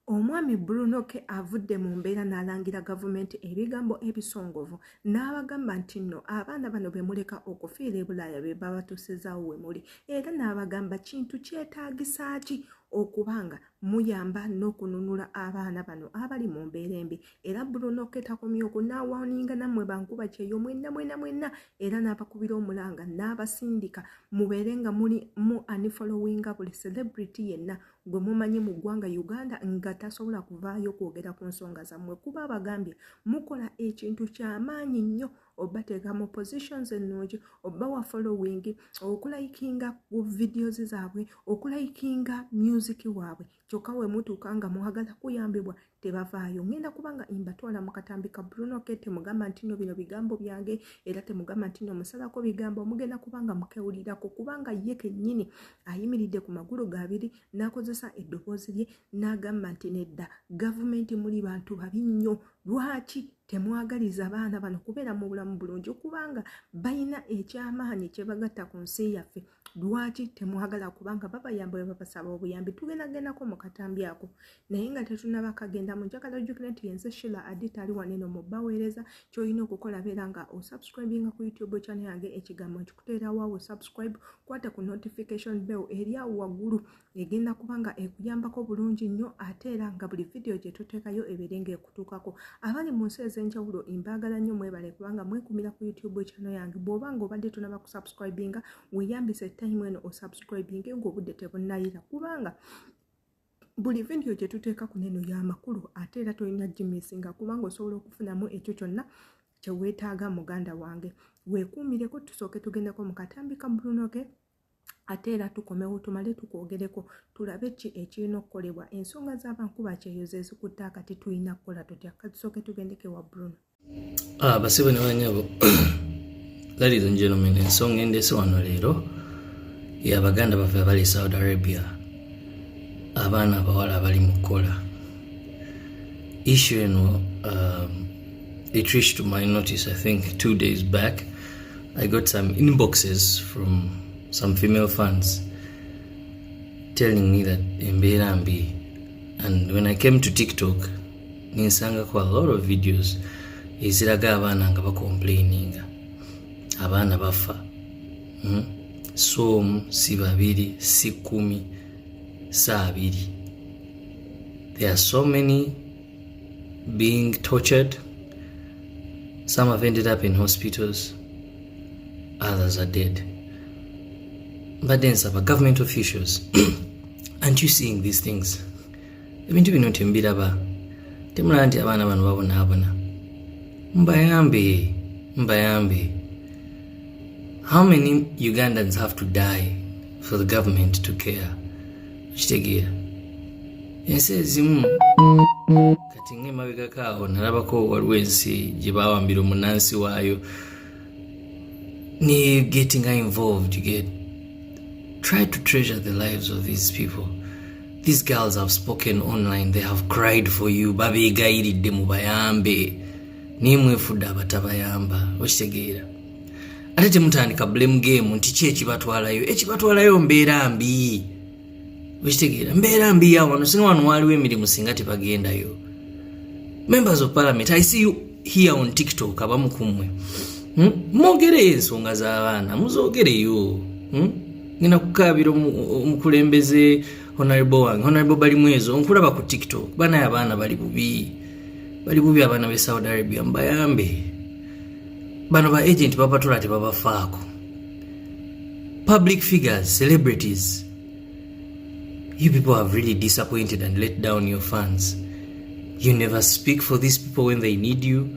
Omwami Bruno ke avudde mu mbeera n'alangira gavumenti ebigambo ebisongovu n'abagamba nti nno abaana bano be muleka okufiira e Bulaaya be babatusizaawo we muli era n'abagamba kintu kyetaagisa ki okubanga muyamba n'okununula abaana bano abali mu mbeera embi era Bruno ke takomye okunaawaninga nammwe bankuba kyeyo mwenna era n'abakubira omulanga n'abasindika mubeere nga muli mu unfollowinga buli celebrity yenna gwe mumanyi mu ggwanga Uganda nga tasobola kuvaayo kwogera ku nsonga zammwe kuba abagambye mukola ekintu ky'amaanyi nnyo obateeka mu positions ennungi oba wa following okulayikinga videos zaabwe okulayikinga music waabwe kyokka we mutuuka nga mwagala kuyambibwa tebavaayo ngenda kubanga imbatwala mu katambi ka Bruno ke temugamba nti no bino bigambo byange era temugamba nti no musalako bigambo mugenda kubanga mukewulirako kubanga ye kennyini ayimiridde ku magulu gabiri n'akozesa eddoboozi lye n'agamba nti nedda gavumenti muli bantu babi nnyo lwaki temwagaliza abaana bano kubeera mu bulamu bulungi kubanga bayina ekyamaanyi kye bagatta ku nsi yaffe lwaki temwagala kubanga babayamba bwe babasaba obuyambi tugendako mu katambi ako naye nga tetunaba kagenda mu njagala ojjukira nti yenze Sheila Adit ali waneno mu baweereza ky'olina okukola beera nga osubscribinga ku YouTube channel yange ekigambo nkikuteera waawo subscribe kwata ku notification bell eri awo waggulu egenda kubanga ekuyambako bulungi nnyo ate era nga buli video gye tuteekayo ebeere ng'ekutuukako abali mu nsi ez'enjawulo imbaagala nnyo mwebale kubanga mwekumira ku YouTube channel yange bw'oba ng'obadde tunaba ku subscribinga weeyambise time eno osubscribinge ng'obudde tebunnayira kubanga buli video gye tuteeka ku neno y'amakulu ate era tolina gimisinga kubanga osobola okufunamu ekyo kyonna kye weetaaga muganda wange weekuumireko tusooke tugendeko mu katambi ka Bruno ke ate era tukomewo tumale tukwogereko tulabe ki ekirina okukolebwa ensonga z'abankuba kyeyo ze zikutte akati tulina kukola tutya katusooke tugendeke wa Bruno. Basibe ne banyabo ladies and gentlemen, ensonga endeese wano leero y'abaganda baffe abali Saudi Arabia abaana abawala abali mu kukola issue eno it reached to my notice. I think 2 days back I got some inboxes from some female fans telling me that embeera mbi, and when I came to TikTok ninsangako a lot of videos eziraga abaana nga bacomplaininga abaana bafa so si babiri si 10 saa 2. There are so many being tortured. Some have ended up in hospitals, others are dead. But then some government officials aren't you seeing these things? Ebintu bino tembiraba temula nti abaana bano babonaabona mbayambe. How many Ugandans have to die for the government to care? Kitegeera ensi ezimu kati ng'emabegakaawo nalabako waliwo ensi gye bawambira omunansi waayo ni getting involved. Try to treasure the lives of these people. These girls have spoken online, they have cried for you. Babeegayiridde mubayambe nimwefudde abatabayamba okitegeera ate temutandika blame game nti ki ekibatwalayo mbeera mbi okitegeera mbeera mbi yawo wano singa wano waliwo emirimu singa tebagendayo. Members of Parliament, I see you here on TikTok abamu kumwe mwogereyo ensonga z'abaana muzoogereyo ngenda kukaabira omukulembeze honorable wange honorable Balimwezo nkulaba ku TikTok banaye abaana bali bubi abaana be Saudi Arabia mbayambe bano ba agent bapatula tebabafaako. Public figures, celebrities, you people have really disappointed and let down your fans. You never speak for these people when they need you.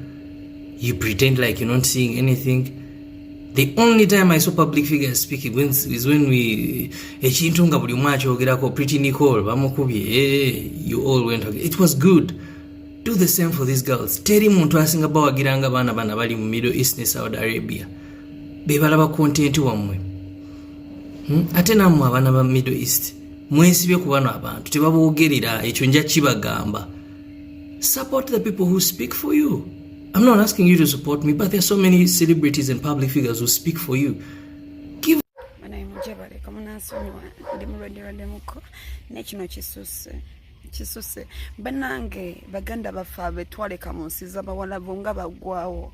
You pretend like you're not seeing anything. The only time I saw public figures speaking is when we echintunga buli mwacho ogerako Pretty Nicole bamukubye you all went. It was good. Do the same for these girls. Teri muntu asinga bawagiranga bana bali mu Middle East ne Saudi Arabia bebalaba content wamwe ate namwe abana ba Middle East mwesibye ku bano abantu tebaboogerera ekyo nja kibagamba. Support the people who speak for you. I'm not asking you to support me, but there are so many celebrities and public figures who speak for you. Give. My name is Jabari. Come on, so I'm ready. National Jesus. kisuse banange baganda baffe abetwaleka mu nsi z'abawalabu nga baggwawo.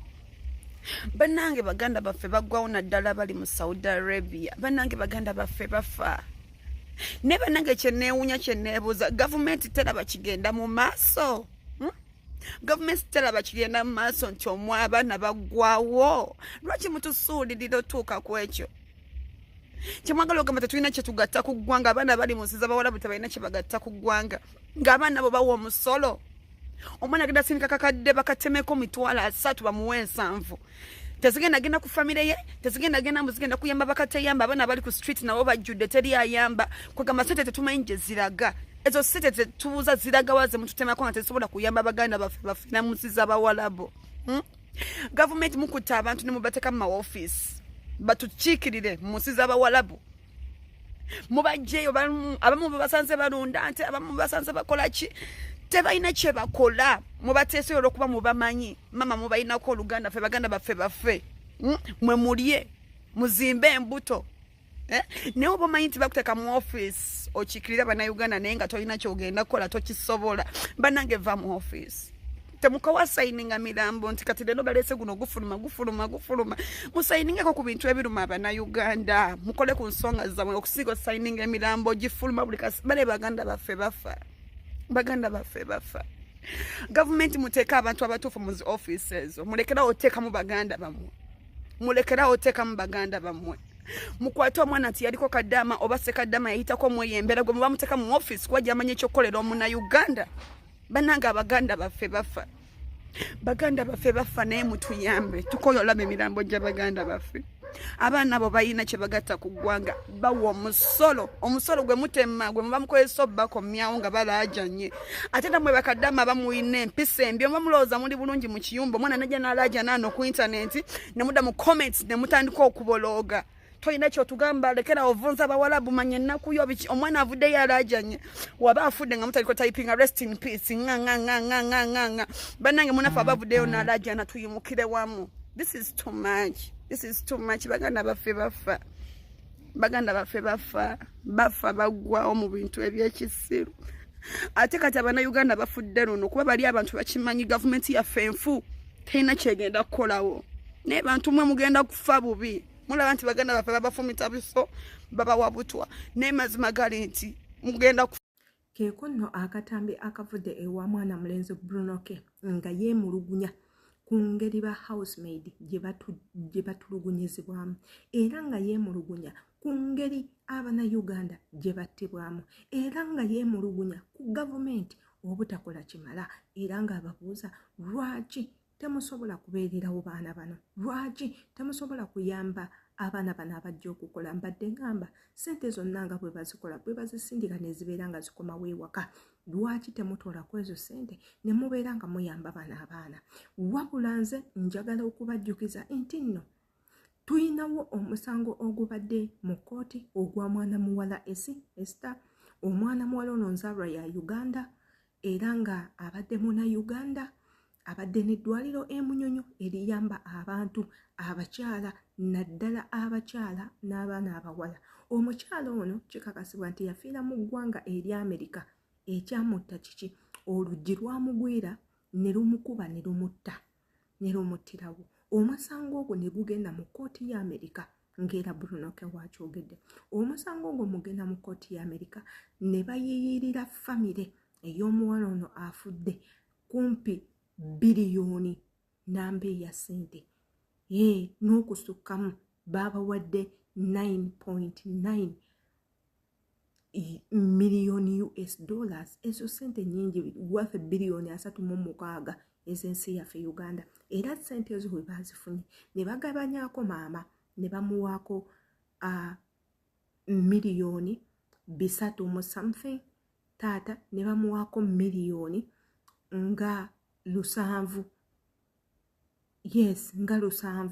Banange baganda baffe baggwawo naddala bali mu Saudi Arabia. Banange baganda baffe bafa. Ne banange kyenneewuunya kyenneebuuza gavumenti teraba kigenda mu maaso. Gavumenti teraba kigenda mu maaso nti abaana baggwawo. Lwaki mutusuulirira otuuka ku ekyo? Kyemwagala ogamba tetulina kye tugatta ku ggwanga, abaana bali mu nsi z'abawalabu tebalina kye bagatta ku ggwanga, ng'abaana bo bawa omusolo. Omwana agenda sindika kakadde bakatemeko $3,000 bamuwe 7. Tezigenda genda ku famire ye, tezigenda genda muzigenda kuyamba bakateyamba, abaana bali ku street nabo bajjudde teri ayamba. Kwegamba sente tetumanyi gye ziraga. Ezo sente tetubuuza ziraga waze mututemako nga tezisobola kuyamba baganda baffe bafina mu nsi z'abawalabu. Gavumenti mukutte abantu ne mubateeka mu mawofiisi batukiikirire mu nsi z'abawalabu. Mubajjeeyo abamu babasanze balunda nte, abamu basanze bakola ki, tebalina kye bakola. Mubateeseyo olw'okuba mubamanyi. Mama mubalinako oluganda ffe baganda baffe mwe mulye muzimbe embuto. Naye oba omanyi nti bakuteeka mu office okiikirira bannayuganda naye nga tolina kyogenda kukola tokisobola. Bannange va mu office. Temukawa sayininga mirambo nti kati leero baleese guno gufuluma. Musayiningeko ku bintu ebiruma abannayuganda. Mukole ku nsonga zammwe okusiga sayininga emirambo gifuluma buli kasi. Bale baganda baffe bafa. Baganda baffe bafa. Gavumenti muteeka abantu abatuufu mu zi offices. Mulekerawo oteekamu baganda bammwe. Mukwate omwana nti yaliko Kadama oba Sekadama yayitako mweyembera gwe muba muteeka mu office kuba gy'amanyi ekyokukolera omunnayuganda. Bannange abaganda baffe bafa. Baganda baffe bafa naye mutuyambe. Tukola olaba emirambo gy'abaganda baffe. Abaana abo balina kye bagatta ku ggwanga bawa omusolo. Omusolo gwe mutema gwe muba mukozesa obbako myawo nga balaajanye. Ate namwe Bakadama bamuyina empisa embi. Oba mulowooza muli bulungi mu kiyumba omwana najja n'alaaja naano ku intaneti ne mudda mu comments ne mutandika okubolooga. Toyina kyotugamba lekera ovunza abawalabu manye ennaku yo biki omwana avuddeyo alaajanye waba afudde nga mutaliko typing rest in peace nga. Bannange munafu abavuddeyo n'alaajana tuyimukire wamu. This is too much. Baganda baffe bafa baggwawo mu bintu ebyekisiru. Ate kati abannayuganda bafudde luno kuba bali abantu bakimanyi gavumenti yaffe enfu terina kyegenda kukolawo. Naye bantu mwe mugenda kufa bubi. Mulaba nti baganda baffe babafumita biso babawa butwa. Naye mazima gali nti mugenda kufa. Keeko nno akatambi akavudde ewa mwana mulenzi Brunoke nga yeemulugunya ku ngeri ba housemaid gye batulugunyizibwamu era nga yeemulugunya ku ngeri Abannayuganda gye battibwamu era nga yeemulugunya ku gavumenti obutakola kimala era nga ababuuza lwaki temusobola kubeererawo baana bano, lwaki temusobola kuyamba abaana bano abajja okukola. Mbadde ngamba sente zonna nga bwe bazikola bwe bazisindika ne zibeera nga zikomawo ewaka, lwaki temutoola ku ezo sente ne mubeera nga muyamba bano abaana? Wabula nze njagala okubajjukiza nti nno tuyinawo omusango ogubadde mu kkooti ogwa mwana muwala Esther. Omwana muwala ono nzaalwa ya Uganda era nga abadde Munnayuganda, abadde n'eddwaliro Munyonyo eriyamba abantu abakyala naddala abakyala n'abaana abawala. Omukyala ono kikakasibwa nti yafiira mu ggwanga eri Amerika. Ekyamutta kiki? Oluggi lwamugwira ne lumukuba ne lumutta ne lumuttirawo. Omusango ogwo ne gugenda mu kkooti ya Amerika ng'era Brunoke wakyogedde. Omusango ogwo mugenda mu kkooti ya Amerika ne bayiyirira famire ey'omuwala ono afudde kumpi biliyoni namba eya ssente. N'okusukkamu baabawadde $9.9 million US. Ezo ssente nnyingi, wafe biliyoni 36 ez'ensi yaffe Uganda. Era ssente ezo bwe baazifunye ne bagabanyaako maama ne bamuwaako miliyoni 3 mu something, taata ne bamuwaako miliyoni nga 7. Yes, nga 7.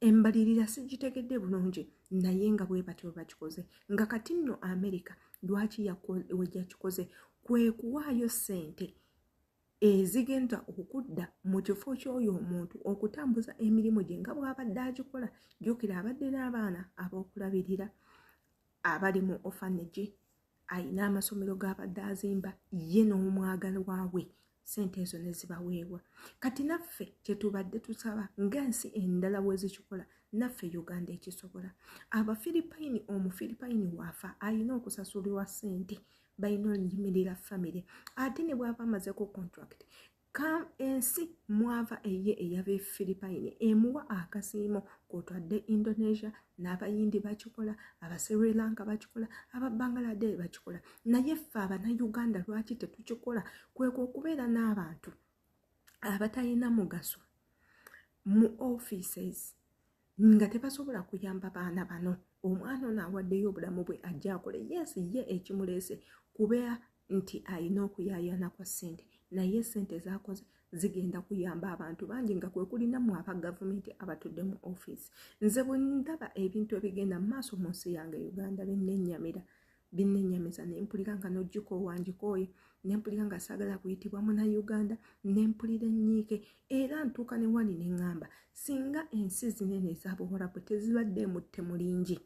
Embalirira sigitegedde bulungi naye nga bwe batyo bakikoze. Nga kati nno Amerika lwaki wejjakikoze kwe kuwaayo ssente ezigenda okudda mu kifo ky'oyo omuntu okutambuza emirimu gye nga bw'abadde agikola. Jjukira abadde n'abaana ab'okulabirira abali mu orphanage, ayina amasomero g'abadde azimba ye n'omwagalwa we, sente ezo ne zibaweebwa. Kati naffe kye tubadde tusaba ng'ensi endala bwe zikikola, naffe Uganda ekisobola. Abafiripayini, omufiripayini waafa ayina okusasulirwa ssente, balina oluyimirira famire. Ate ne bw'aba amaze ku contract, ensi mwava eye ey'abefiripayini emuwa akasiimo, kwotwadde Indonesia n'abayindi bakikola, aba Sri Lanka bakikola, aba Bangladesh bakikola. Naye ffe abannayuganda lwaki tetukikola? Kwekwo okubeera n'abantu abatalina mugaso mu offices nga tebasobola kuyamba baana bano. Omwana ono awaddeyo obulamu bwe ajja akole, yes ye ekimuleese kubeera nti alina okuyaayana kwa ssente, naye ssente z'akoze zigenda kuyamba abantu bangi nga kwe kulinamu aba gavumenti abatudde mu office. Nze bwe ndaba ebintu ebigenda mu maaso mu nsi yange Uganda binnenyamiza, ne mpulira nga n'ojjiko wanjikooye, ne mpulira nga saagala kuyitibwa Munnayuganda, ne mpulira ennyiike, era ntuuka ne wali ne ŋŋamba singa ensi zinene eza Buwarabu tezibadde emutte mulingi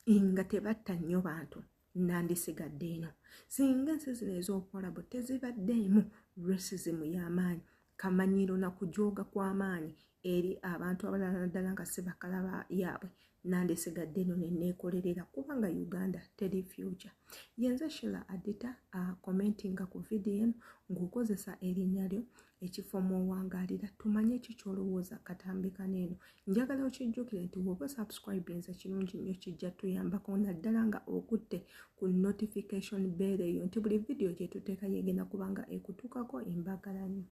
nga tebatta nnyo bantu, nandisigadde eno. Singa ensi zino ez'Obuwarabu tezibaddeemu racism y'amaanyi, kamanyiro na kujooga kw'amaanyi eri abantu abalala naddala nga si bakalaba yaabwe, nandisigadde eno ne neekolerera, kubanga Uganda teri future. Yenze Sheila Adita commentinga ku video eno ng'okozesa erinnya lyo, ekifo mw'owangaalira, tumanye ki ky'olowooza katambika n'eno. Njagala okijjukire nti bw'oba subscribe nze kirungi nnyo, kijja tuyambako naddala nga okutte ku notification bell eyo nti buli video gye tuteeka yegenda kubanga ekutuukako. Embagala nnyo.